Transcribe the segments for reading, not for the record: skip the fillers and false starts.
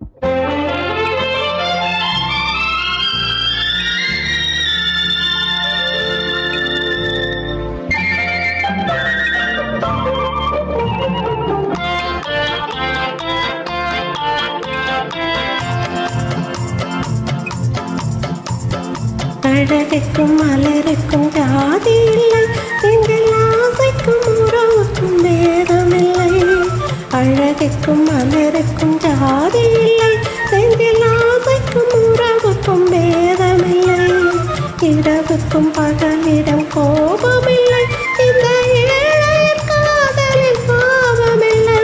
அழகுக்கும் மலருக்கும் ஜாதி இல்லை, எங்கள் ஆசைக்கும் உறவுக்கும் பேதமில்லை. அழகுக்கும் மலருக்கும் ஜாதி இல்லை, எங்கள் ஆசைக்கும் உறவுக்கும் பேதமில்லை. இரவுக்கும் பகலிடம் கோபமில்லை, இந்த ஏழையின் காதலில் பாவமில்லை.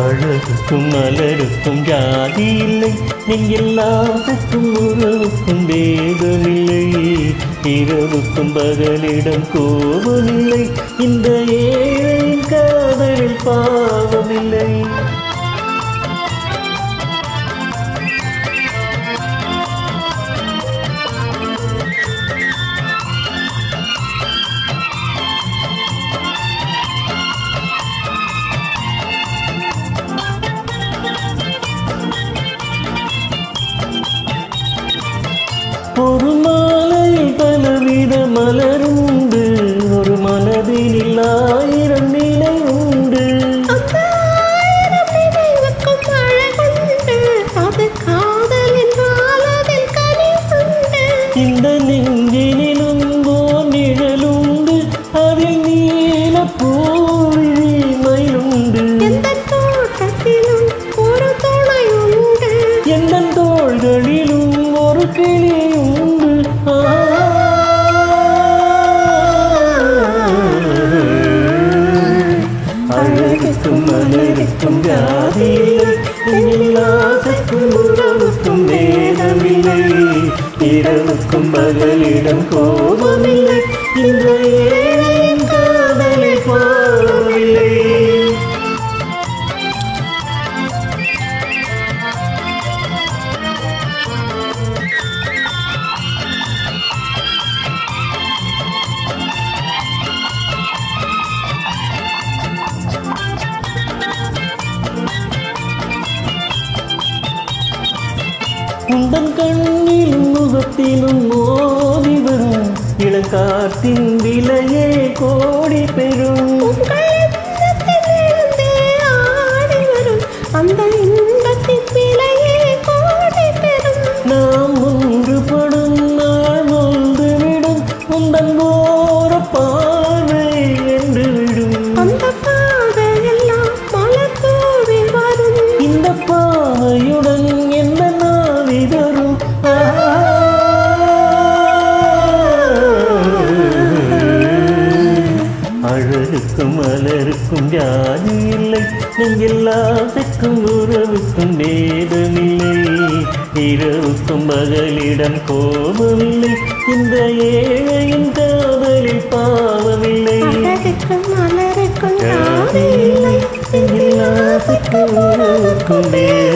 அழகுக்கும் மலருக்கும் ஜாதி இல்லை, நீங்கள் ஆசைக்கும் உறவுக்கும் பேதமில்லை. இரவுக்கும் பகலிடம் கோபமில்லை, இந்த ஏழையின் காதலில் பாவமில்லை. ஒரு மாலையில் பலவித மலருண்டு, ஒரு மனதில் 1000 நிலை உண்டு. இந்த நெஞ்சினிலும் ஓர் நிழலுண்டு, அதில் நீல பூவிழி மயிலுண்டு. எந்த தோள்களிலும் ஒரு கிளி உண்டு. அழகுக்கும் மலருக்கும் ஜாதி இல்லை, எங்கள் ஆசைக்கும் உறவுக்கும் பேதமில்லை. இரவுக்கும் பகலிடம் கோபமில்லை, இந்த ஏழையின் காதலில் பாவமில்லை. உந்தன் கண்ணிலும் முகத்திலும் மோதி வரும் இளங்காற்றின் விலையே கோடி பெறும். அந்த இன்பத்தின் விலையே கோடி பெறும். நாம் ஒன்றுபடும் நாள் வந்துவிடும், உந்தன் ஓர பார்வை என்று விடும். அந்த பாதையெல்லாம் மலர் தூவி வரும். இந்த பாவையுடன் என்ன நாவி வரும். அழகுக்கும் மலருக்கும் ஜாதி இல்லை, நீங்கள் ஆசைக்கும் உறவுக்கும் பேதமில்லை. இரவுக்கும் பகலிடம் கோபமில்லை, இந்த ஏழையின் காதலில் பாவமில்லை. அழகுக்கும் மலருக்கும் ஜாதி இல்லை, நீங்கள் ஆசைக்கும் உறவுக்கும் பேதமில்லை.